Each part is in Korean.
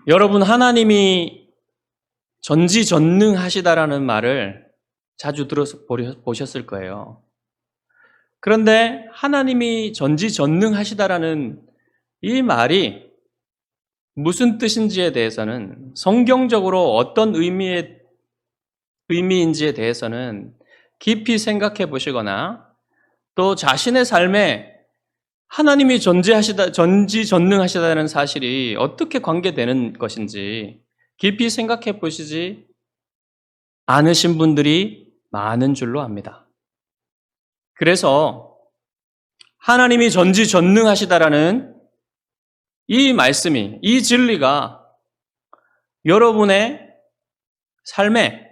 여러분, 하나님이 전지전능하시다라는 말을 자주 보셨을 거예요. 그런데 하나님이 전지전능하시다라는 이 말이 무슨 뜻인지에 대해서는, 성경적으로 어떤 의미인지에 대해서는 깊이 생각해 보시거나, 또 자신의 삶에 하나님이 전지전능하시다는 사실이 어떻게 관계되는 것인지 깊이 생각해 보시지 않으신 분들이 많은 줄로 압니다. 그래서 하나님이 전지전능하시다라는 이 말씀이, 이 진리가 여러분의 삶에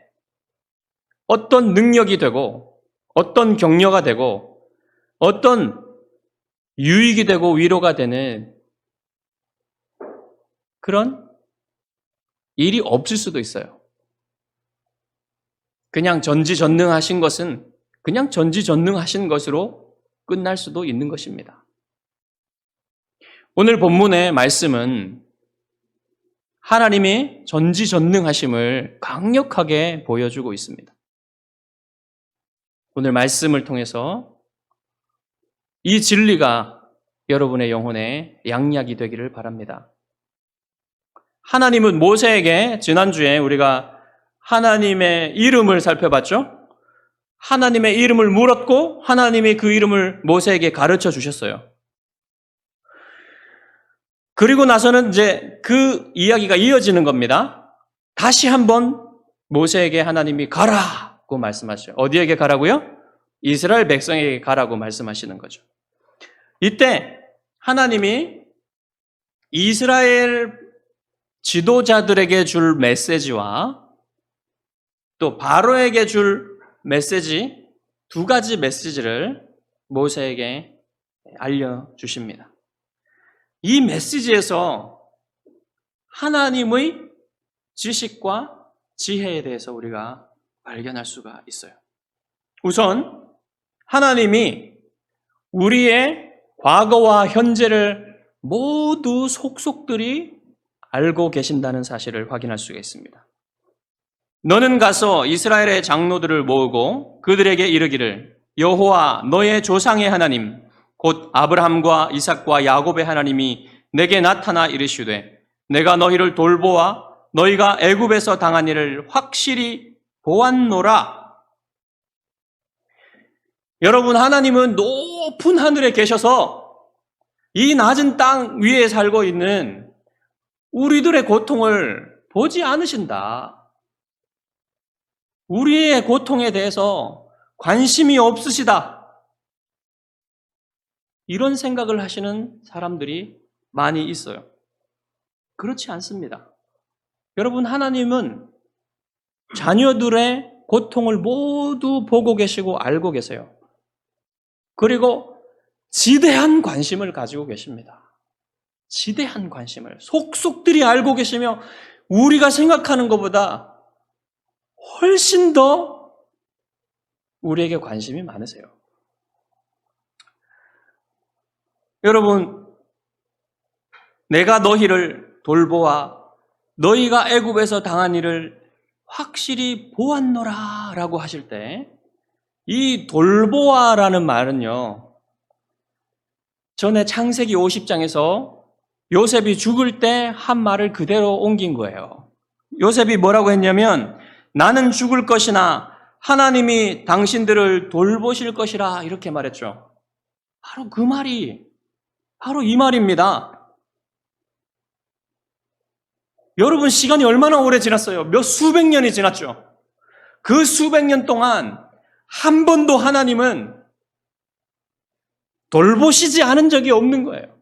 어떤 능력이 되고, 어떤 격려가 되고, 어떤 유익이 되고 위로가 되는 그런 일이 없을 수도 있어요. 그냥 전지전능하신 것은 그냥 전지전능하신 것으로 끝날 수도 있는 것입니다. 오늘 본문의 말씀은 하나님이 전지전능하심을 강력하게 보여주고 있습니다. 오늘 말씀을 통해서 이 진리가 여러분의 영혼에 양약이 되기를 바랍니다. 하나님은 모세에게, 지난주에 우리가 하나님의 이름을 살펴봤죠? 하나님의 이름을 물었고 하나님이 그 이름을 모세에게 가르쳐 주셨어요. 그리고 나서는 이제 그 이야기가 이어지는 겁니다. 다시 한번 모세에게 하나님이 가라고 말씀하시죠. 어디에게 가라고요? 이스라엘 백성에게 가라고 말씀하시는 거죠. 이때 하나님이 이스라엘 지도자들에게 줄 메시지와 또 바로에게 줄 메시지, 두 가지 메시지를 모세에게 알려주십니다. 이 메시지에서 하나님의 지식과 지혜에 대해서 우리가 발견할 수가 있어요. 우선 하나님이 우리의 과거와 현재를 모두 속속들이 알고 계신다는 사실을 확인할 수가 있습니다. 너는 가서 이스라엘의 장로들을 모으고 그들에게 이르기를, 여호와 너의 조상의 하나님 곧 아브라함과 이삭과 야곱의 하나님이 내게 나타나 이르시되 내가 너희를 돌보아 너희가 애굽에서 당한 일을 확실히 보았노라. 여러분, 하나님은 높은 하늘에 계셔서 이 낮은 땅 위에 살고 있는 우리들의 고통을 보지 않으신다. 우리의 고통에 대해서 관심이 없으시다. 이런 생각을 하시는 사람들이 많이 있어요. 그렇지 않습니다. 여러분, 하나님은 자녀들의 고통을 모두 보고 계시고 알고 계세요. 그리고 지대한 관심을 가지고 계십니다. 지대한 관심을 속속들이 알고 계시며 우리가 생각하는 것보다 훨씬 더 우리에게 관심이 많으세요. 여러분, 내가 너희를 돌보아 너희가 애굽에서 당한 일을 확실히 보았노라 라고 하실 때, 이 돌보아라는 말은요, 전에 창세기 50장에서 요셉이 죽을 때 한 말을 그대로 옮긴 거예요. 요셉이 뭐라고 했냐면, 나는 죽을 것이나 하나님이 당신들을 돌보실 것이라 이렇게 말했죠. 바로 그 말이 바로 이 말입니다. 여러분, 시간이 얼마나 오래 지났어요? 몇 수백 년이 지났죠. 그 수백 년 동안 한 번도 하나님은 돌보시지 않은 적이 없는 거예요.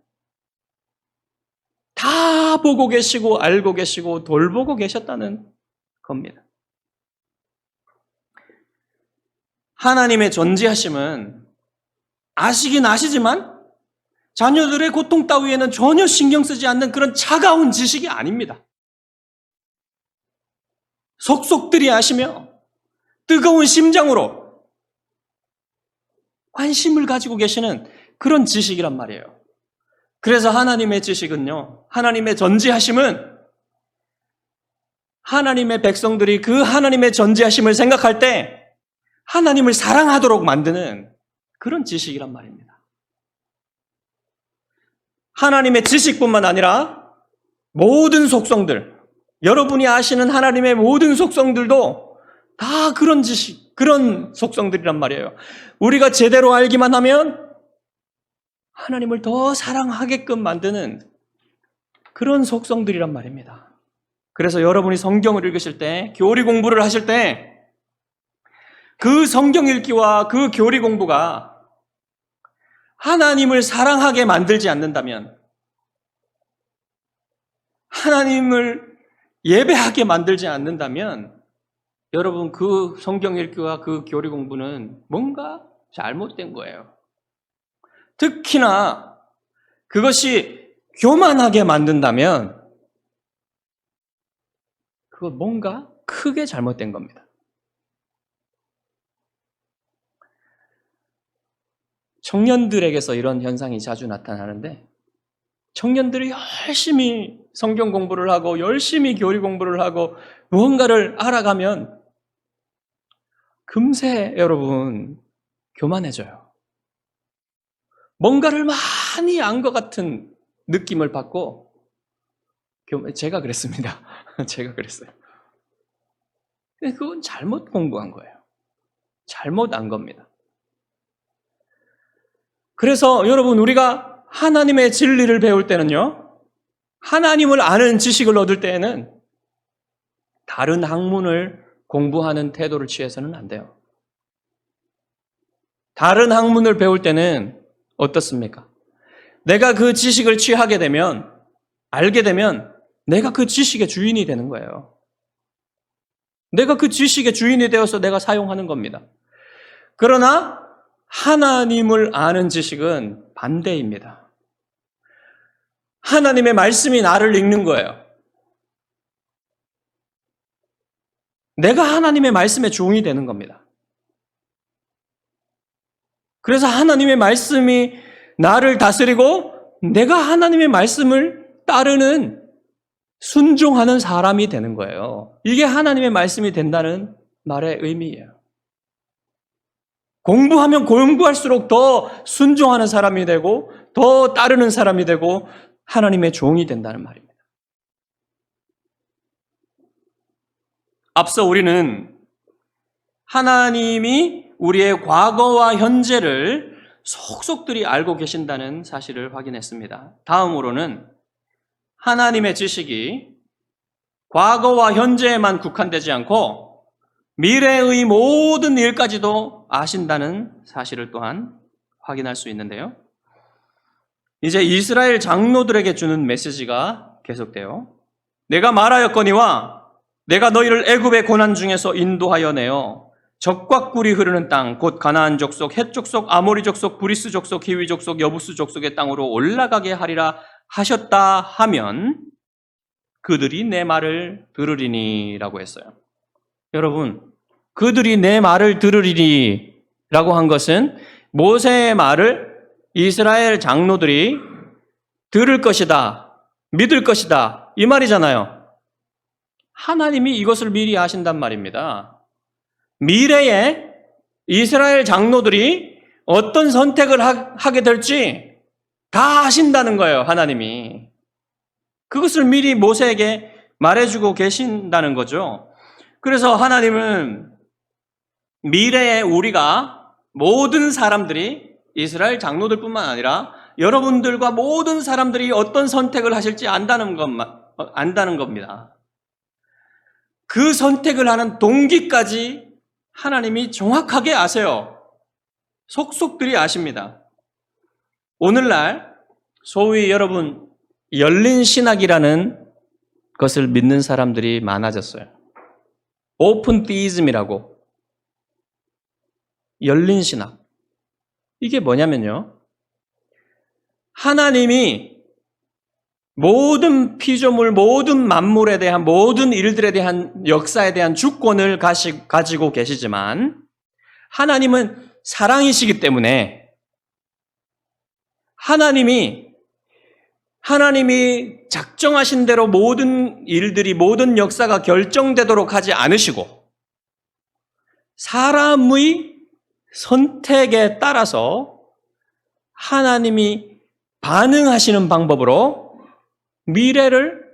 다 보고 계시고 알고 계시고 돌보고 계셨다는 겁니다. 하나님의 전지하심은 아시긴 아시지만 자녀들의 고통 따위에는 전혀 신경 쓰지 않는 그런 차가운 지식이 아닙니다. 속속들이 아시며 뜨거운 심장으로 관심을 가지고 계시는 그런 지식이란 말이에요. 그래서 하나님의 지식은요, 하나님의 전지하심은 하나님의 백성들이 그 하나님의 전지하심을 생각할 때 하나님을 사랑하도록 만드는 그런 지식이란 말입니다. 하나님의 지식뿐만 아니라 모든 속성들, 여러분이 아시는 하나님의 모든 속성들도 다 그런 지식, 그런 속성들이란 말이에요. 우리가 제대로 알기만 하면 하나님을 더 사랑하게끔 만드는 그런 속성들이란 말입니다. 그래서 여러분이 성경을 읽으실 때, 교리 공부를 하실 때, 그 성경 읽기와 그 교리 공부가 하나님을 사랑하게 만들지 않는다면, 하나님을 예배하게 만들지 않는다면, 여러분 그 성경 읽기와 그 교리 공부는 뭔가 잘못된 거예요. 특히나 그것이 교만하게 만든다면 그거 뭔가 크게 잘못된 겁니다. 청년들에게서 이런 현상이 자주 나타나는데 청년들이 열심히 성경 공부를 하고 열심히 교리 공부를 하고 무언가를 알아가면 금세 여러분 교만해져요. 뭔가를 많이 안 것 같은 느낌을 받고 제가 그랬습니다. 제가 그랬어요. 근데 그건 잘못 공부한 거예요. 잘못 안 겁니다. 그래서 여러분 우리가 하나님의 진리를 배울 때는요. 하나님을 아는 지식을 얻을 때에는 다른 학문을 공부하는 태도를 취해서는 안 돼요. 다른 학문을 배울 때는 어떻습니까? 내가 그 지식을 취하게 되면, 알게 되면 내가 그 지식의 주인이 되는 거예요. 내가 그 지식의 주인이 되어서 내가 사용하는 겁니다. 그러나 하나님을 아는 지식은 반대입니다. 하나님의 말씀이 나를 읽는 거예요. 내가 하나님의 말씀의 종이 되는 겁니다. 그래서 하나님의 말씀이 나를 다스리고 내가 하나님의 말씀을 따르는 순종하는 사람이 되는 거예요. 이게 하나님의 말씀이 된다는 말의 의미예요. 공부하면 공부할수록 더 순종하는 사람이 되고 더 따르는 사람이 되고 하나님의 종이 된다는 말입니다. 앞서 우리는 하나님이 우리의 과거와 현재를 속속들이 알고 계신다는 사실을 확인했습니다. 다음으로는 하나님의 지식이 과거와 현재에만 국한되지 않고 미래의 모든 일까지도 아신다는 사실을 또한 확인할 수 있는데요. 이제 이스라엘 장로들에게 주는 메시지가 계속돼요. 내가 말하였거니와 내가 너희를 애굽의 고난 중에서 인도하여 내어 적과 꿀이 흐르는 땅, 곧 가나안 족속, 헷 족속, 아모리 족속, 브리스 족속, 히위 족속, 여부스 족속의 땅으로 올라가게 하리라 하셨다 하면 그들이 내 말을 들으리니라고 했어요. 여러분, 그들이 내 말을 들으리니라고 한 것은 모세의 말을 이스라엘 장로들이 들을 것이다, 믿을 것이다 이 말이잖아요. 하나님이 이것을 미리 아신단 말입니다. 미래에 이스라엘 장로들이 어떤 선택을 하게 될지 다 아신다는 거예요, 하나님이. 그것을 미리 모세에게 말해주고 계신다는 거죠. 그래서 하나님은 미래에 우리가 모든 사람들이 이스라엘 장로들뿐만 아니라 여러분들과 모든 사람들이 어떤 선택을 하실지 안다는 겁니다. 그 선택을 하는 동기까지 하나님이 정확하게 아세요. 속속들이 아십니다. 오늘날 소위 여러분 열린 신학이라는 것을 믿는 사람들이 많아졌어요. 오픈 디이즘이라고. 열린 신학. 이게 뭐냐면요. 하나님이 모든 피조물, 모든 만물에 대한, 모든 일들에 대한, 역사에 대한 주권을 가지고 계시지만 하나님은 사랑이시기 때문에 하나님이 하나님이 작정하신 대로 모든 일들이, 모든 역사가 결정되도록 하지 않으시고 사람의 선택에 따라서 하나님이 반응하시는 방법으로 미래를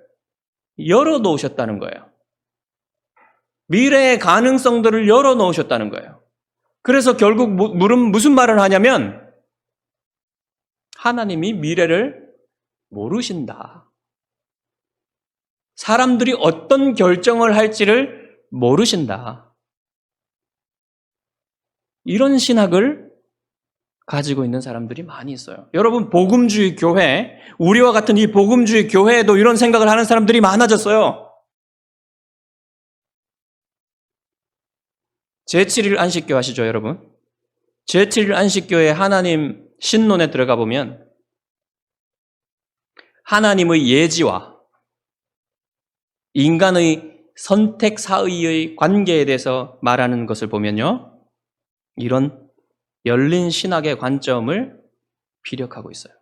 열어놓으셨다는 거예요. 미래의 가능성들을 열어놓으셨다는 거예요. 그래서 결국 무슨 말을 하냐면 하나님이 미래를 모르신다. 사람들이 어떤 결정을 할지를 모르신다. 이런 신학을 가지고 있는 사람들이 많이 있어요. 여러분, 복음주의 교회, 우리와 같은 이 복음주의 교회에도 이런 생각을 하는 사람들이 많아졌어요. 제7일 안식교 아시죠, 여러분? 제7일 안식교의 하나님 신론에 들어가 보면 하나님의 예지와 인간의 선택 사이의 관계에 대해서 말하는 것을 보면요, 이런 열린 신학의 관점을 피력하고 있어요.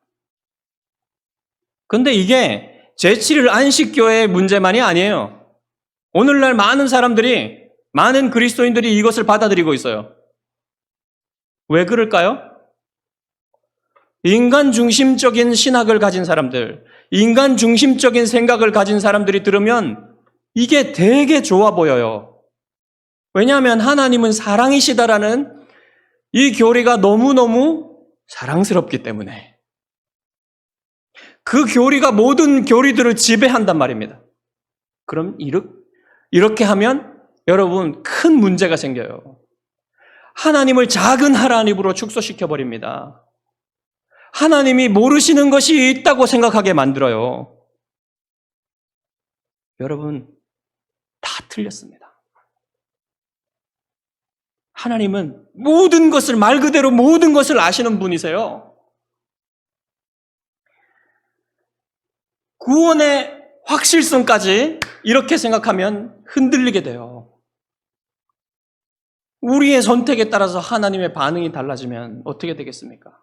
근데 이게 제7일 안식교의 문제만이 아니에요. 오늘날 많은 사람들이, 많은 그리스도인들이 이것을 받아들이고 있어요. 왜 그럴까요? 인간 중심적인 신학을 가진 사람들, 인간 중심적인 생각을 가진 사람들이 들으면 이게 되게 좋아 보여요. 왜냐하면 하나님은 사랑이시다라는 이 교리가 너무너무 사랑스럽기 때문에 그 교리가 모든 교리들을 지배한단 말입니다. 그럼 이렇게 하면 여러분 큰 문제가 생겨요. 하나님을 작은 하나님으로 축소시켜버립니다. 하나님이 모르시는 것이 있다고 생각하게 만들어요. 여러분, 다 틀렸습니다. 하나님은 모든 것을, 말 그대로 모든 것을 아시는 분이세요. 구원의 확실성까지 이렇게 생각하면 흔들리게 돼요. 우리의 선택에 따라서 하나님의 반응이 달라지면 어떻게 되겠습니까?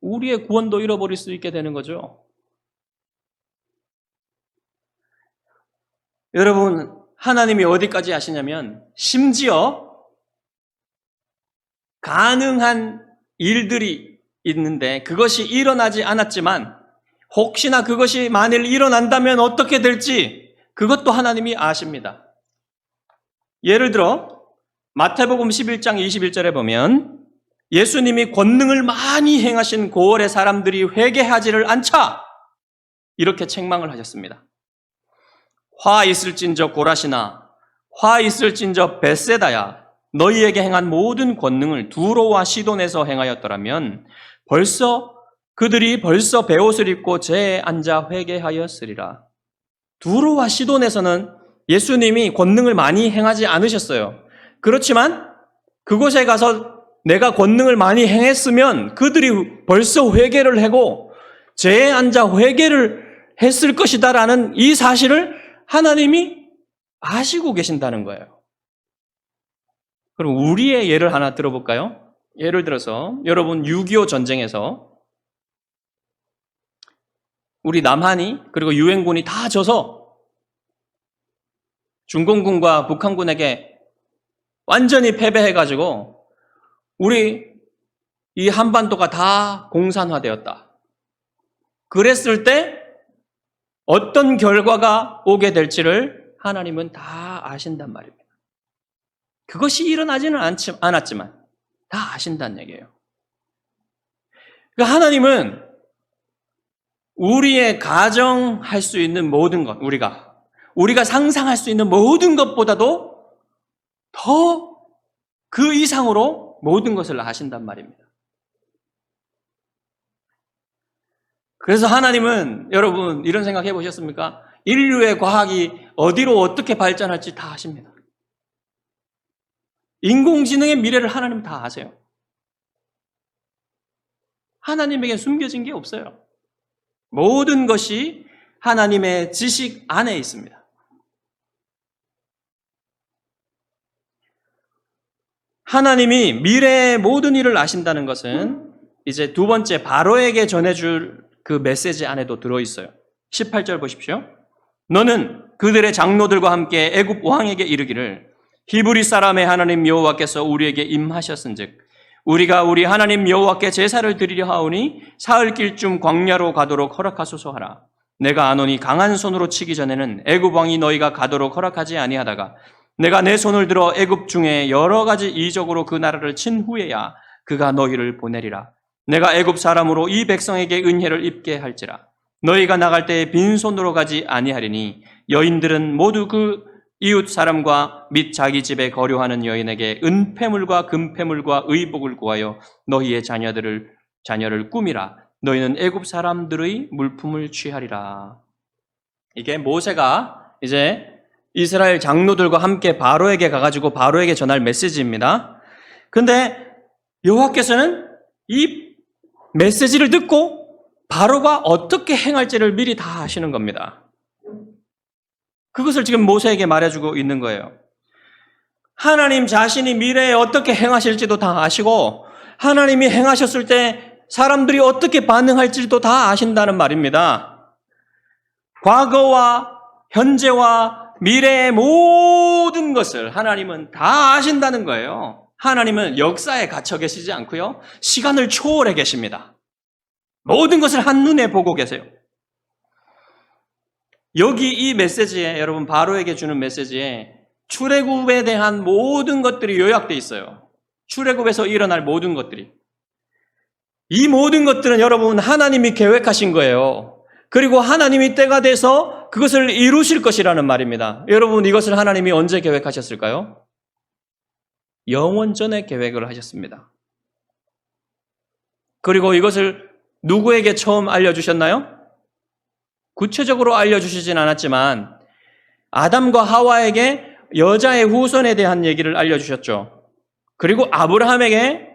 우리의 구원도 잃어버릴 수 있게 되는 거죠. 여러분, 하나님이 어디까지 아시냐면 심지어 가능한 일들이 있는데 그것이 일어나지 않았지만 혹시나 그것이 만일 일어난다면 어떻게 될지 그것도 하나님이 아십니다. 예를 들어 마태복음 11장 21절에 보면 예수님이 권능을 많이 행하신 고을의 사람들이 회개하지를 않자 이렇게 책망을 하셨습니다. 화 있을진저 고라시나, 화 있을진저 벳세다야, 너희에게 행한 모든 권능을 두로와 시돈에서 행하였더라면 그들이 벌써 베옷을 입고 제에 앉아 회개하였으리라. 두로와 시돈에서는 예수님이 권능을 많이 행하지 않으셨어요. 그렇지만 그곳에 가서 내가 권능을 많이 행했으면 그들이 벌써 회개를 하고 제에 앉아 회개를 했을 것이다라는 이 사실을 하나님이 아시고 계신다는 거예요. 그럼 우리의 예를 하나 들어볼까요? 예를 들어서 여러분 6.25 전쟁에서 우리 남한이 그리고 유엔군이 다 져서 중공군과 북한군에게 완전히 패배해가지고 우리 이 한반도가 다 공산화되었다. 그랬을 때 어떤 결과가 오게 될지를 하나님은 다 아신단 말입니다. 그것이 일어나지는 않았지만 다 아신다는 얘기예요. 그러니까 하나님은 우리의 가정할 수 있는 모든 것, 우리가 상상할 수 있는 모든 것보다도 더 그 이상으로 모든 것을 아신단 말입니다. 그래서 하나님은 여러분 이런 생각 해보셨습니까? 인류의 과학이 어디로 어떻게 발전할지 다 아십니다. 인공지능의 미래를 하나님 다 아세요. 하나님에게 숨겨진 게 없어요. 모든 것이 하나님의 지식 안에 있습니다. 하나님이 미래의 모든 일을 아신다는 것은 이제 두 번째 바로에게 전해줄 그 메시지 안에도 들어있어요. 18절 보십시오. 너는 그들의 장로들과 함께 애굽 왕에게 이르기를 히브리 사람의 하나님 여호와께서 우리에게 임하셨은즉 우리가 우리 하나님 여호와께 제사를 드리려 하오니 사흘길쯤 광야로 가도록 허락하소서 하라. 내가 아노니 강한 손으로 치기 전에는 애굽 왕이 너희가 가도록 허락하지 아니하다가 내가 내 손을 들어 애굽 중에 여러 가지 이적으로 그 나라를 친 후에야 그가 너희를 보내리라. 내가 애굽 사람으로 이 백성에게 은혜를 입게 할지라. 너희가 나갈 때에 빈손으로 가지 아니하리니 여인들은 모두 그 이웃 사람과 및 자기 집에 거류하는 여인에게 은폐물과 금폐물과 의복을 구하여 너희의 자녀를 꾸미라. 너희는 애굽 사람들의 물품을 취하리라. 이게 모세가 이제 이스라엘 장로들과 함께 바로에게 가가지고 바로에게 전할 메시지입니다. 근데 여호와께서는 이 메시지를 듣고 바로가 어떻게 행할지를 미리 다 아시는 겁니다. 그것을 지금 모세에게 말해주고 있는 거예요. 하나님 자신이 미래에 어떻게 행하실지도 다 아시고 하나님이 행하셨을 때 사람들이 어떻게 반응할지도 다 아신다는 말입니다. 과거와 현재와 미래의 모든 것을 하나님은 다 아신다는 거예요. 하나님은 역사에 갇혀 계시지 않고요. 시간을 초월해 계십니다. 모든 것을 한눈에 보고 계세요. 여기 이 메시지에 여러분 바로에게 주는 메시지에 출애굽에 대한 모든 것들이 요약되어 있어요. 출애굽에서 일어날 모든 것들이. 이 모든 것들은 여러분 하나님이 계획하신 거예요. 그리고 하나님이 때가 돼서 그것을 이루실 것이라는 말입니다. 여러분 이것을 하나님이 언제 계획하셨을까요? 영원 전에 계획을 하셨습니다. 그리고 이것을 누구에게 처음 알려주셨나요? 구체적으로 알려주시진 않았지만 아담과 하와에게 여자의 후손에 대한 얘기를 알려주셨죠. 그리고 아브라함에게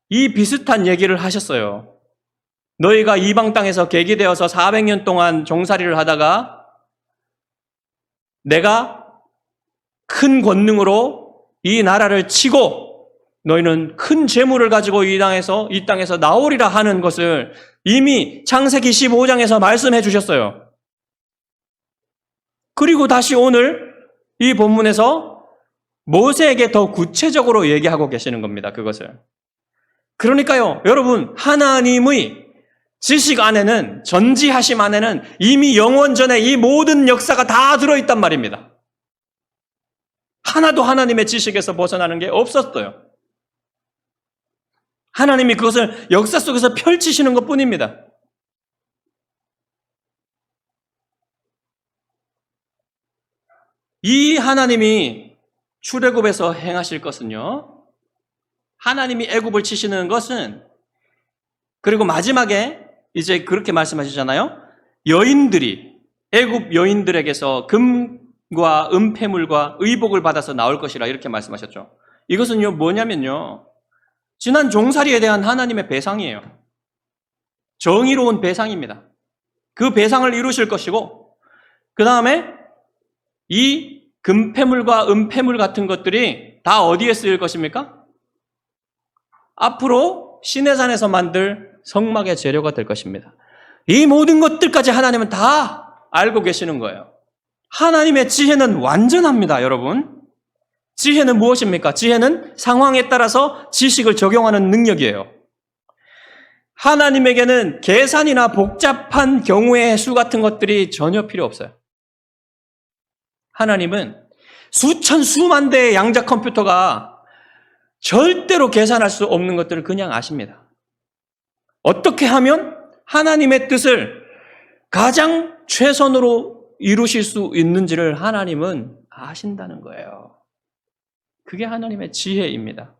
이 비슷한 얘기를 하셨어요. 너희가 이방 땅에서 계기되어서 400년 동안 종살이를 하다가 내가 큰 권능으로 이 나라를 치고 너희는 큰 재물을 가지고 이 땅에서 나오리라 하는 것을 이미 창세기 15장에서 말씀해 주셨어요. 그리고 다시 오늘 이 본문에서 모세에게 더 구체적으로 얘기하고 계시는 겁니다. 그것을. 그러니까요, 여러분, 하나님의 지식 안에는, 전지하심 안에는 이미 영원 전에 이 모든 역사가 다 들어있단 말입니다. 하나도 하나님의 지식에서 벗어나는 게 없었어요. 하나님이 그것을 역사 속에서 펼치시는 것 뿐입니다. 이 하나님이 출애굽에서 행하실 것은요, 하나님이 애굽을 치시는 것은, 그리고 마지막에 이제 그렇게 말씀하시잖아요. 여인들이 애굽 여인들에게서 금과 은폐물과 의복을 받아서 나올 것이라 이렇게 말씀하셨죠. 이것은요 뭐냐면요, 지난 종살이에 대한 하나님의 배상이에요. 정의로운 배상입니다. 그 배상을 이루실 것이고, 그 다음에 이 금폐물과 은폐물 같은 것들이 다 어디에 쓰일 것입니까? 앞으로 시내산에서 만들 성막의 재료가 될 것입니다. 이 모든 것들까지 하나님은 다 알고 계시는 거예요. 하나님의 지혜는 완전합니다, 여러분. 지혜는 무엇입니까? 지혜는 상황에 따라서 지식을 적용하는 능력이에요. 하나님에게는 계산이나 복잡한 경우의 수 같은 것들이 전혀 필요 없어요. 하나님은 수천 수만 대의 양자 컴퓨터가 절대로 계산할 수 없는 것들을 그냥 아십니다. 어떻게 하면 하나님의 뜻을 가장 최선으로 이루실 수 있는지를 하나님은 아신다는 거예요. 그게 하나님의 지혜입니다.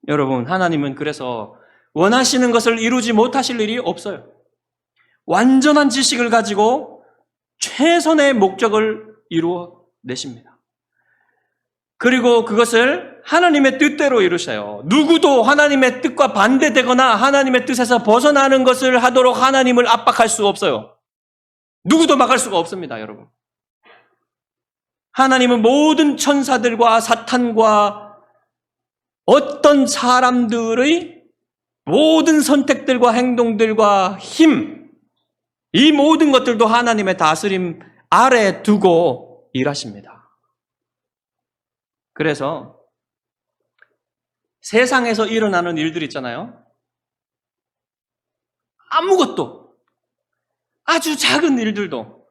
여러분, 하나님은 그래서 원하시는 것을 이루지 못하실 일이 없어요. 완전한 지식을 가지고 최선의 목적을 이루어내십니다. 그리고 그것을 하나님의 뜻대로 이루셔요. 누구도 하나님의 뜻과 반대되거나 하나님의 뜻에서 벗어나는 것을 하도록 하나님을 압박할 수 없어요. 누구도 막을 수가 없습니다, 여러분. 하나님은 모든 천사들과 사탄과 어떤 사람들의 모든 선택들과 행동들과 힘, 이 모든 것들도 하나님의 다스림 아래 두고 일하십니다. 그래서 세상에서 일어나는 일들 있잖아요. 아무것도, 아주 작은 일들도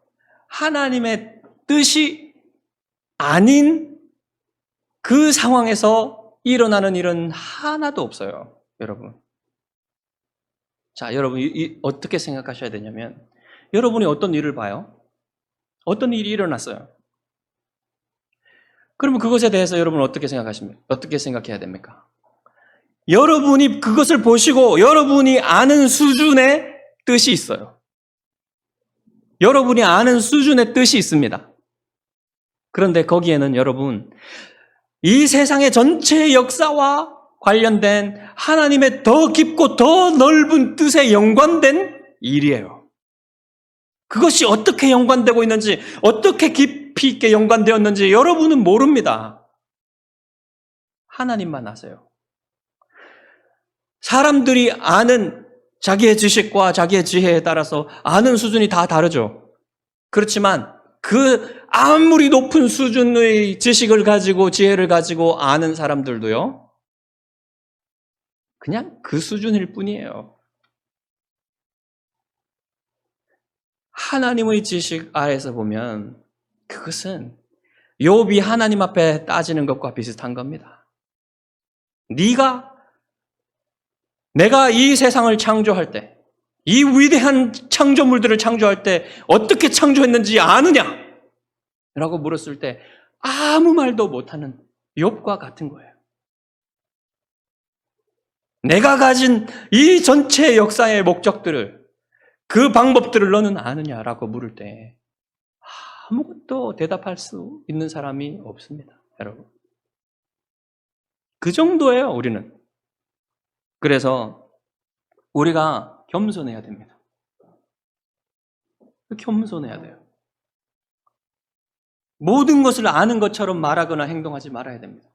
하나님의 뜻이 아닌 그 상황에서 일어나는 일은 하나도 없어요, 여러분. 자, 여러분 어떻게 생각하셔야 되냐면, 여러분이 어떤 일을 봐요? 어떤 일이 일어났어요? 그러면 그것에 대해서 여러분은 어떻게 생각하십니까? 어떻게 생각해야 됩니까? 여러분이 그것을 보시고 여러분이 아는 수준의 뜻이 있어요. 여러분이 아는 수준의 뜻이 있습니다. 그런데 거기에는 여러분, 이 세상의 전체 역사와 관련된 하나님의 더 깊고 더 넓은 뜻에 연관된 일이에요. 그것이 어떻게 연관되고 있는지, 어떻게 깊이 있게 연관되었는지 여러분은 모릅니다. 하나님만 아세요. 사람들이 아는 자기의 지식과 자기의 지혜에 따라서 아는 수준이 다 다르죠. 그렇지만 그 아무리 높은 수준의 지식을 가지고 지혜를 가지고 아는 사람들도요, 그냥 그 수준일 뿐이에요. 하나님의 지식 아래서 보면 그것은 욥이 하나님 앞에 따지는 것과 비슷한 겁니다. 내가 이 세상을 창조할 때, 이 위대한 창조물들을 창조할 때 어떻게 창조했는지 아느냐? 라고 물었을 때 아무 말도 못하는 욥과 같은 거예요. 내가 가진 이 전체 역사의 목적들을, 그 방법들을 너는 아느냐라고 물을 때 아무것도 대답할 수 있는 사람이 없습니다, 여러분. 그 정도예요, 우리는. 그래서 우리가 겸손해야 됩니다. 겸손해야 돼요. 모든 것을 아는 것처럼 말하거나 행동하지 말아야 됩니다.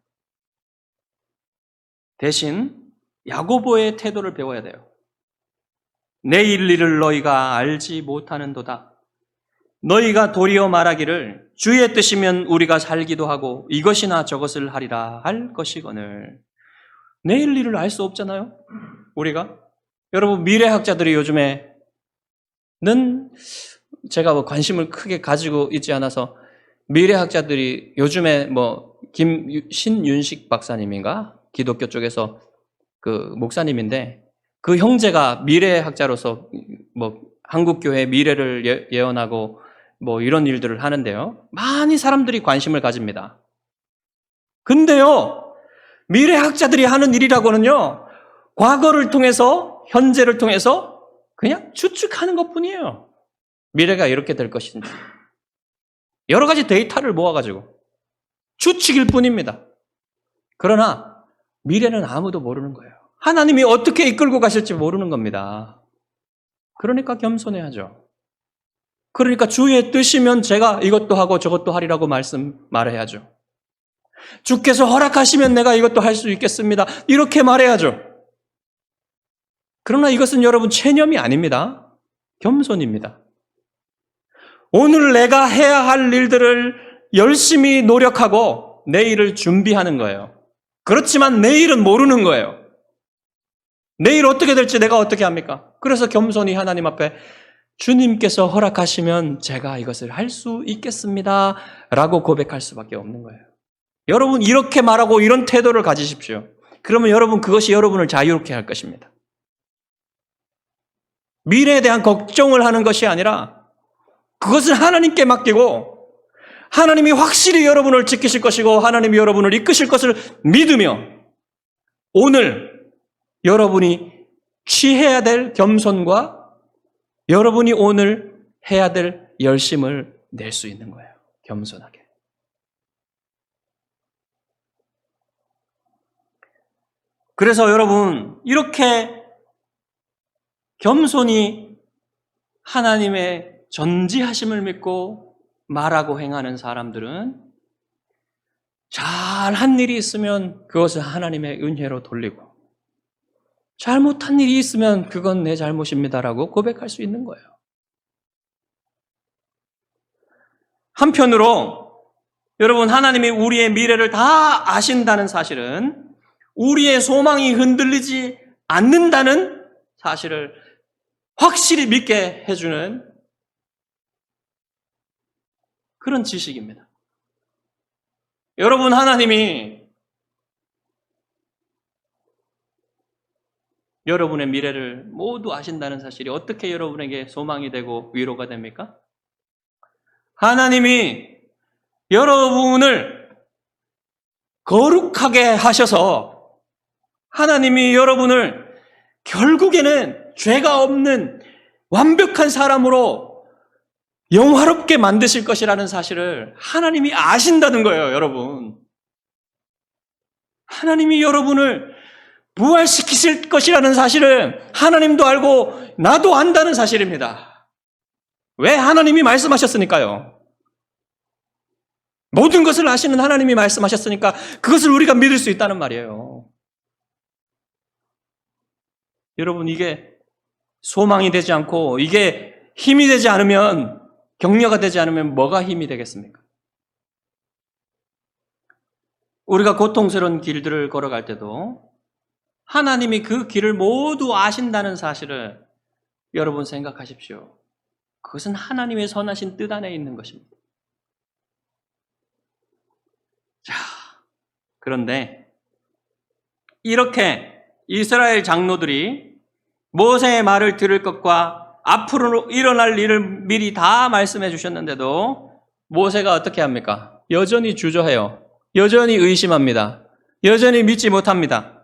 대신 야고보의 태도를 배워야 돼요. 내일 일을 너희가 알지 못하는도다. 너희가 도리어 말하기를 주의 뜻이면 우리가 살기도 하고 이것이나 저것을 하리라 할 것이거늘. 내일 일을 알 수 없잖아요, 우리가. 여러분, 미래학자들이 요즘에는, 제가 뭐 관심을 크게 가지고 있지 않아서, 미래학자들이 요즘에 신윤식 박사님인가? 기독교 쪽에서 그 목사님인데, 그 형제가 미래학자로서 한국교회 미래를 예언하고 이런 일들을 하는데요. 많이 사람들이 관심을 가집니다. 근데요, 미래학자들이 하는 일이라고는요, 과거를 통해서, 현재를 통해서 그냥 추측하는 것 뿐이에요. 미래가 이렇게 될 것인지. 여러 가지 데이터를 모아가지고 추측일 뿐입니다. 그러나 미래는 아무도 모르는 거예요. 하나님이 어떻게 이끌고 가실지 모르는 겁니다. 그러니까 겸손해야죠. 그러니까 주의 뜻이면 제가 이것도 하고 저것도 하리라고 말해야죠. 주께서 허락하시면 내가 이것도 할 수 있겠습니다. 이렇게 말해야죠. 그러나 이것은 여러분 체념이 아닙니다. 겸손입니다. 오늘 내가 해야 할 일들을 열심히 노력하고 내일을 준비하는 거예요. 그렇지만 내일은 모르는 거예요. 내일 어떻게 될지 내가 어떻게 합니까? 그래서 겸손히 하나님 앞에 주님께서 허락하시면 제가 이것을 할 수 있겠습니다 라고 고백할 수밖에 없는 거예요. 여러분 이렇게 말하고 이런 태도를 가지십시오. 그러면 여러분 그것이 여러분을 자유롭게 할 것입니다. 미래에 대한 걱정을 하는 것이 아니라 그것은 하나님께 맡기고 하나님이 확실히 여러분을 지키실 것이고 하나님이 여러분을 이끄실 것을 믿으며 오늘 여러분이 취해야 될 겸손과 여러분이 오늘 해야 될 열심을 낼 수 있는 거예요. 겸손하게. 그래서 여러분 이렇게 겸손히 하나님의 전지하심을 믿고 말하고 행하는 사람들은 잘한 일이 있으면 그것을 하나님의 은혜로 돌리고 잘못한 일이 있으면 그건 내 잘못입니다라고 고백할 수 있는 거예요. 한편으로 여러분, 하나님이 우리의 미래를 다 아신다는 사실은 우리의 소망이 흔들리지 않는다는 사실을 확실히 믿게 해주는 그런 지식입니다. 여러분, 하나님이 여러분의 미래를 모두 아신다는 사실이 어떻게 여러분에게 소망이 되고 위로가 됩니까? 하나님이 여러분을 거룩하게 하셔서 하나님이 여러분을 결국에는 죄가 없는 완벽한 사람으로 영화롭게 만드실 것이라는 사실을 하나님이 아신다는 거예요, 여러분. 하나님이 여러분을 부활시키실 것이라는 사실을 하나님도 알고 나도 안다는 사실입니다. 왜? 하나님이 말씀하셨으니까요. 모든 것을 아시는 하나님이 말씀하셨으니까 그것을 우리가 믿을 수 있다는 말이에요. 여러분, 이게 소망이 되지 않고 이게 힘이 되지 않으면, 격려가 되지 않으면 뭐가 힘이 되겠습니까? 우리가 고통스러운 길들을 걸어갈 때도 하나님이 그 길을 모두 아신다는 사실을 여러분 생각하십시오. 그것은 하나님의 선하신 뜻 안에 있는 것입니다. 자, 그런데 이렇게 이스라엘 장로들이 모세의 말을 들을 것과 앞으로 일어날 일을 미리 다 말씀해 주셨는데도 모세가 어떻게 합니까? 여전히 주저해요. 여전히 의심합니다. 여전히 믿지 못합니다.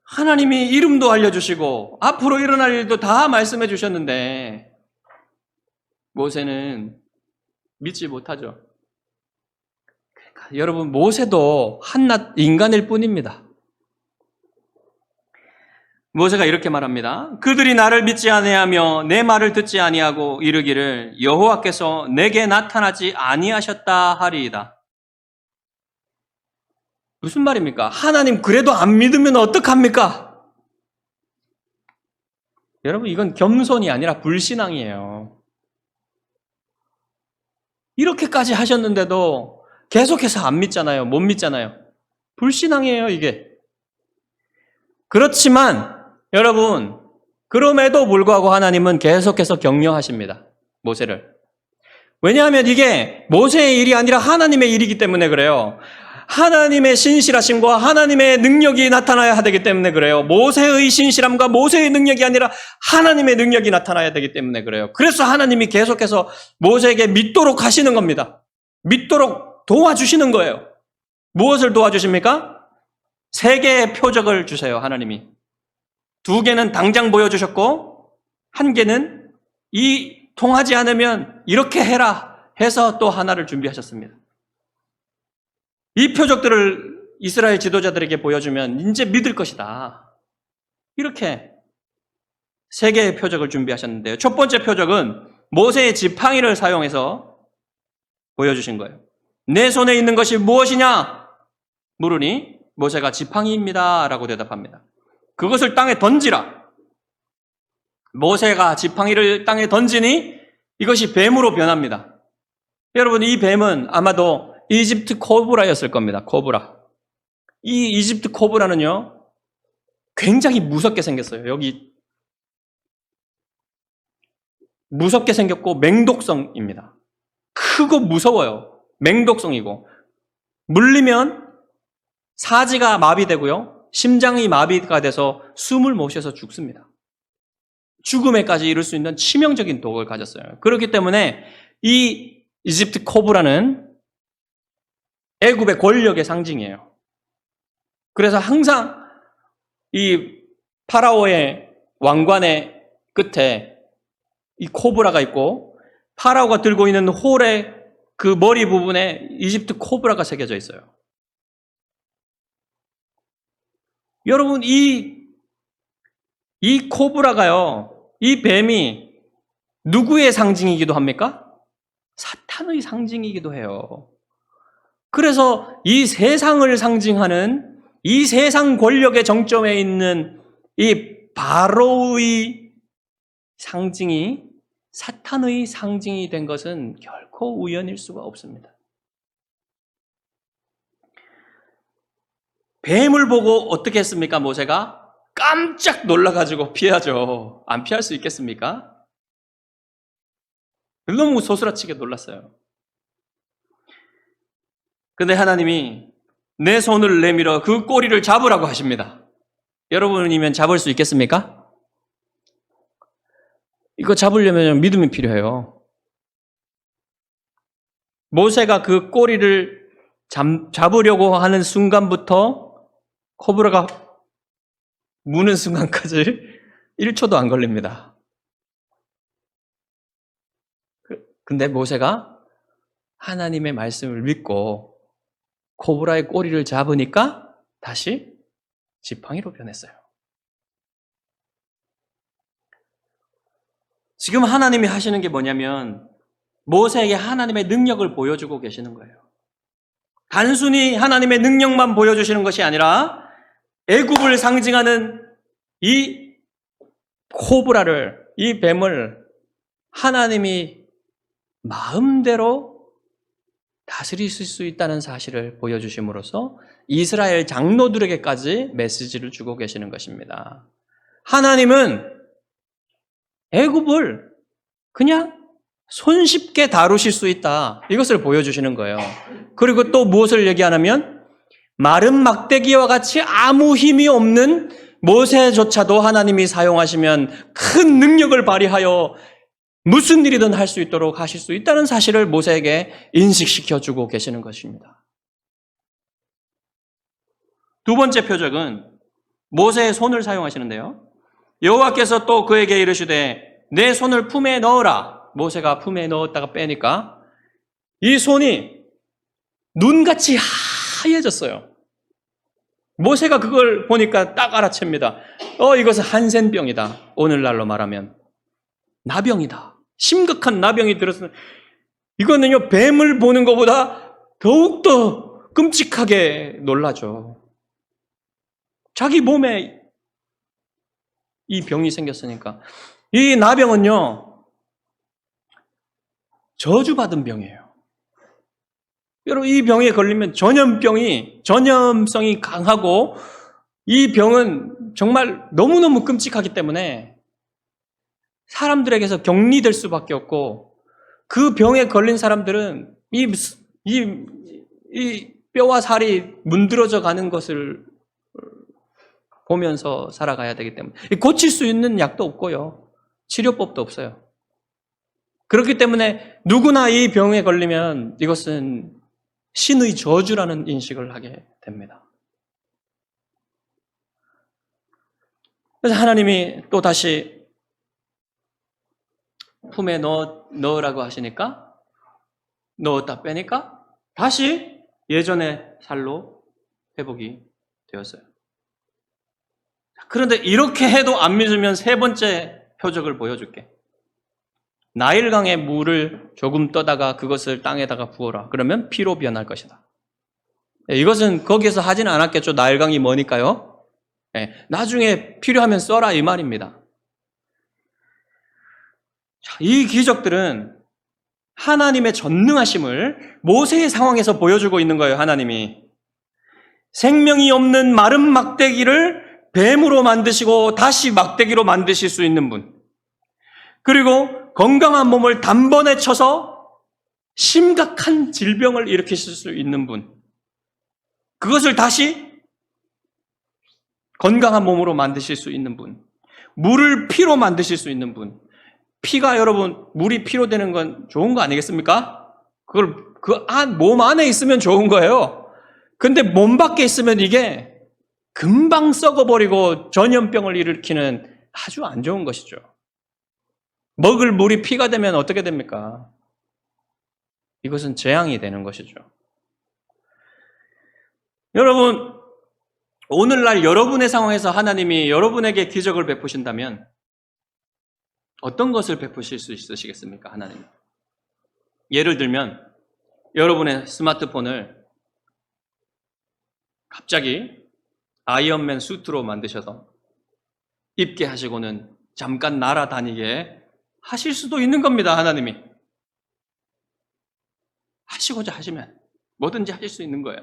하나님이 이름도 알려주시고 앞으로 일어날 일도 다 말씀해 주셨는데 모세는 믿지 못하죠. 그러니까 여러분, 모세도 한낱 인간일 뿐입니다. 모세가 이렇게 말합니다. 그들이 나를 믿지 아니하며 내 말을 듣지 아니하고 이르기를 여호와께서 내게 나타나지 아니하셨다 하리이다. 무슨 말입니까? 하나님 그래도 안 믿으면 어떡합니까? 여러분, 이건 겸손이 아니라 불신앙이에요. 이렇게까지 하셨는데도 계속해서 안 믿잖아요. 못 믿잖아요. 불신앙이에요, 이게. 그렇지만 여러분, 그럼에도 불구하고 하나님은 계속해서 격려하십니다. 모세를. 왜냐하면 이게 모세의 일이 아니라 하나님의 일이기 때문에 그래요. 하나님의 신실하심과 하나님의 능력이 나타나야 되기 때문에 그래요. 모세의 신실함과 모세의 능력이 아니라 하나님의 능력이 나타나야 되기 때문에 그래요. 그래서 하나님이 계속해서 모세에게 믿도록 하시는 겁니다. 믿도록 도와주시는 거예요. 무엇을 도와주십니까? 3개의 표적을 주세요, 하나님이. 2개는 당장 보여주셨고 1개는 이 통하지 않으면 이렇게 해라 해서 또 하나를 준비하셨습니다. 이 표적들을 이스라엘 지도자들에게 보여주면 이제 믿을 것이다. 이렇게 3개의 표적을 준비하셨는데요. 첫 번째 표적은 모세의 지팡이를 사용해서 보여주신 거예요. 내 손에 있는 것이 무엇이냐? 물으니 모세가 지팡이입니다 라고 대답합니다. 그것을 땅에 던지라. 모세가 지팡이를 땅에 던지니 이것이 뱀으로 변합니다. 여러분, 이 뱀은 아마도 이집트 코브라였을 겁니다. 코브라. 이 이집트 코브라는요, 굉장히 무섭게 생겼어요. 여기 무섭게 생겼고 맹독성입니다. 크고 무서워요. 맹독성이고 물리면 사지가 마비되고요, 심장이 마비가 돼서 숨을 못 쉬어서 죽습니다. 죽음에까지 이를 수 있는 치명적인 독을 가졌어요. 그렇기 때문에 이 이집트 코브라는 애굽의 권력의 상징이에요. 그래서 항상 이 파라오의 왕관의 끝에 이 코브라가 있고 파라오가 들고 있는 홀의 그 머리 부분에 이집트 코브라가 새겨져 있어요. 여러분, 이 코브라가요, 이 뱀이 누구의 상징이기도 합니까? 사탄의 상징이기도 해요. 그래서 이 세상을 상징하는 이 세상 권력의 정점에 있는 이 바로의 상징이 사탄의 상징이 된 것은 결코 우연일 수가 없습니다. 뱀을 보고 어떻게 했습니까, 모세가? 깜짝 놀라가지고 피하죠. 안 피할 수 있겠습니까? 너무 소스라치게 놀랐어요. 근데 하나님이 내 손을 내밀어 그 꼬리를 잡으라고 하십니다. 여러분이면 잡을 수 있겠습니까? 이거 잡으려면 믿음이 필요해요. 모세가 그 꼬리를 잡으려고 하는 순간부터 코브라가 무는 순간까지 1초도 안 걸립니다. 근데 모세가 하나님의 말씀을 믿고 코브라의 꼬리를 잡으니까 다시 지팡이로 변했어요. 지금 하나님이 하시는 게 뭐냐면 모세에게 하나님의 능력을 보여주고 계시는 거예요. 단순히 하나님의 능력만 보여주시는 것이 아니라 애굽을 상징하는 이 코브라를, 이 뱀을 하나님이 마음대로 다스리실 수 있다는 사실을 보여주심으로써 이스라엘 장로들에게까지 메시지를 주고 계시는 것입니다. 하나님은 애굽을 그냥 손쉽게 다루실 수 있다. 이것을 보여주시는 거예요. 그리고 또 무엇을 얘기하냐면 마른 막대기와 같이 아무 힘이 없는 모세조차도 하나님이 사용하시면 큰 능력을 발휘하여 무슨 일이든 할 수 있도록 하실 수 있다는 사실을 모세에게 인식시켜주고 계시는 것입니다. 두 번째 표적은 모세의 손을 사용하시는데요. 여호와께서 또 그에게 이르시되 내 손을 품에 넣어라. 모세가 품에 넣었다가 빼니까 이 손이 눈같이 하얘졌어요. 모세가 그걸 보니까 딱 알아챕니다. 이것은 한센병이다. 오늘날로 말하면 나병이다. 심각한 나병이 들었으면 이거는요 뱀을 보는 것보다 더욱더 끔찍하게 놀라죠. 자기 몸에 이 병이 생겼으니까. 이 나병은요 저주받은 병이에요. 여러분 이 병에 걸리면 전염성이 강하고 이 병은 정말 너무너무 끔찍하기 때문에 사람들에게서 격리될 수밖에 없고 그 병에 걸린 사람들은 이 뼈와 살이 문드러져 가는 것을 보면서 살아가야 되기 때문에 고칠 수 있는 약도 없고요. 치료법도 없어요. 그렇기 때문에 누구나 이 병에 걸리면 이것은 신의 저주라는 인식을 하게 됩니다. 그래서 하나님이 또 다시 품에 넣으라고 하시니까 넣었다 빼니까 다시 예전의 살로 회복이 되었어요. 그런데 이렇게 해도 안 믿으면 세 번째 표적을 보여줄게. 나일강의 물을 조금 떠다가 그것을 땅에다가 부어라. 그러면 피로 변할 것이다. 이것은 거기에서 하지는 않았겠죠. 나일강이 뭐니까요. 나중에 필요하면 써라 이 말입니다. 이 기적들은 하나님의 전능하심을 모세의 상황에서 보여주고 있는 거예요. 하나님이 생명이 없는 마른 막대기를 뱀으로 만드시고 다시 막대기로 만드실 수 있는 분, 그리고 건강한 몸을 단번에 쳐서 심각한 질병을 일으키실 수 있는 분, 그것을 다시 건강한 몸으로 만드실 수 있는 분, 물을 피로 만드실 수 있는 분. 피가 여러분 물이 피로 되는 건 좋은 거 아니겠습니까? 그걸 몸 안에 있으면 좋은 거예요. 근데 몸 밖에 있으면 이게 금방 썩어버리고 전염병을 일으키는 아주 안 좋은 것이죠. 먹을 물이 피가 되면 어떻게 됩니까? 이것은 재앙이 되는 것이죠. 여러분, 오늘날 여러분의 상황에서 하나님이 여러분에게 기적을 베푸신다면 어떤 것을 베푸실 수 있으시겠습니까? 하나님. 예를 들면 여러분의 스마트폰을 갑자기 아이언맨 수트로 만드셔서 입게 하시고는 잠깐 날아다니게 하실 수도 있는 겁니다. 하나님이. 하시고자 하시면 뭐든지 하실 수 있는 거예요.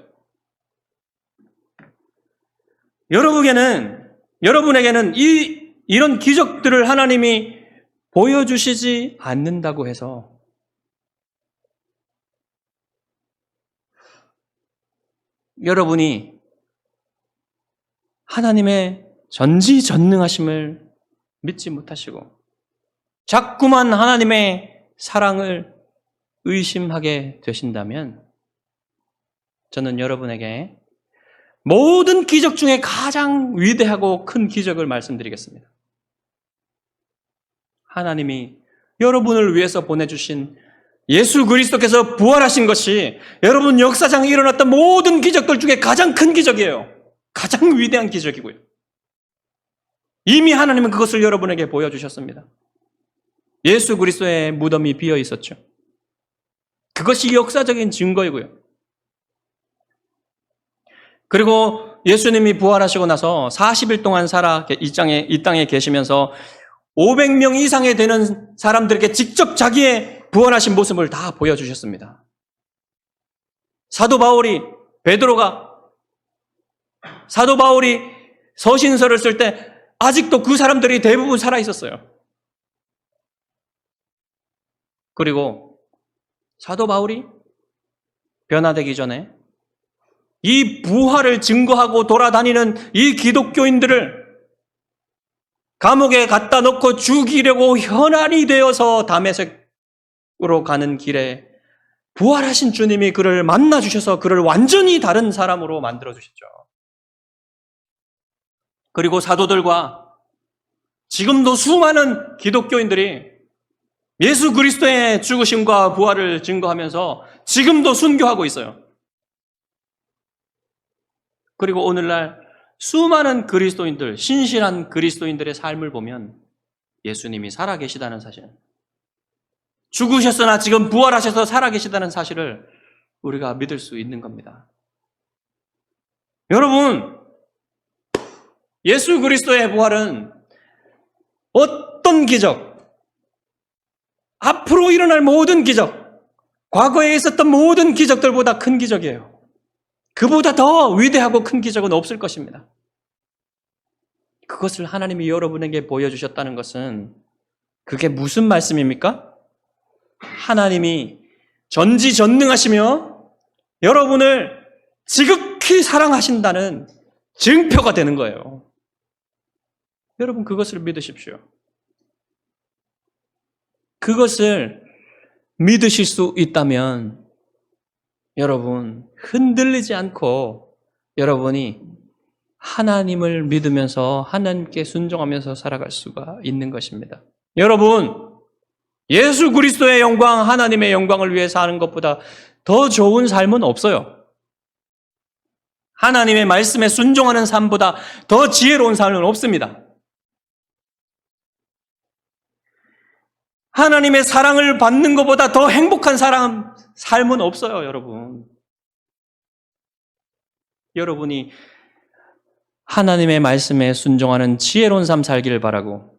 여러분에게는 이런 기적들을 하나님이 보여주시지 않는다고 해서 여러분이 하나님의 전지전능하심을 믿지 못하시고 자꾸만 하나님의 사랑을 의심하게 되신다면 저는 여러분에게 모든 기적 중에 가장 위대하고 큰 기적을 말씀드리겠습니다. 하나님이 여러분을 위해서 보내주신 예수 그리스도께서 부활하신 것이 여러분 역사상에 일어났던 모든 기적들 중에 가장 큰 기적이에요. 가장 위대한 기적이고요. 이미 하나님은 그것을 여러분에게 보여주셨습니다. 예수 그리스도의 무덤이 비어 있었죠. 그것이 역사적인 증거이고요. 그리고 예수님이 부활하시고 나서 40일 동안 이 땅에 계시면서 500명 이상이 되는 사람들에게 직접 자기의 부활하신 모습을 다 보여주셨습니다. 사도 바울이 서신서를 쓸 때 아직도 그 사람들이 대부분 살아 있었어요. 그리고 사도 바울이 변화되기 전에 이 부활을 증거하고 돌아다니는 이 기독교인들을 감옥에 갖다 놓고 죽이려고 현안이 되어서 다메섹으로 가는 길에 부활하신 주님이 그를 만나 주셔서 그를 완전히 다른 사람으로 만들어 주셨죠. 그리고 사도들과 지금도 수많은 기독교인들이 예수 그리스도의 죽으심과 부활을 증거하면서 지금도 순교하고 있어요. 그리고 오늘날 수많은 그리스도인들, 신실한 그리스도인들의 삶을 보면 예수님이 살아계시다는 사실, 죽으셨으나 지금 부활하셔서 살아계시다는 사실을 우리가 믿을 수 있는 겁니다. 여러분, 예수 그리스도의 부활은 어떤 기적, 앞으로 일어날 모든 기적, 과거에 있었던 모든 기적들보다 큰 기적이에요. 그보다 더 위대하고 큰 기적은 없을 것입니다. 그것을 하나님이 여러분에게 보여주셨다는 것은 그게 무슨 말씀입니까? 하나님이 전지전능하시며 여러분을 지극히 사랑하신다는 증표가 되는 거예요. 여러분 그것을 믿으십시오. 그것을 믿으실 수 있다면 여러분 흔들리지 않고 여러분이 하나님을 믿으면서 하나님께 순종하면서 살아갈 수가 있는 것입니다. 여러분 예수 그리스도의 영광, 하나님의 영광을 위해 사는 것보다 더 좋은 삶은 없어요. 하나님의 말씀에 순종하는 삶보다 더 지혜로운 삶은 없습니다. 하나님의 사랑을 받는 것보다 더 행복한 삶은 없어요, 여러분. 여러분이 하나님의 말씀에 순종하는 지혜로운 삶 살기를 바라고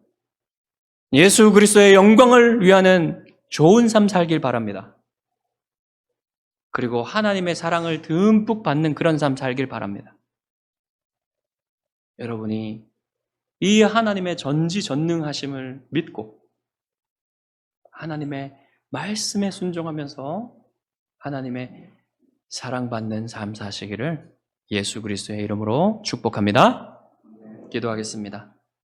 예수 그리스도의 영광을 위하는 좋은 삶 살길 바랍니다. 그리고 하나님의 사랑을 듬뿍 받는 그런 삶 살길 바랍니다. 여러분이 이 하나님의 전지전능하심을 믿고 하나님의 말씀에 순종하면서 하나님의 사랑받는 삶 사시기를 예수 그리스도의 이름으로 축복합니다. 기도하겠습니다.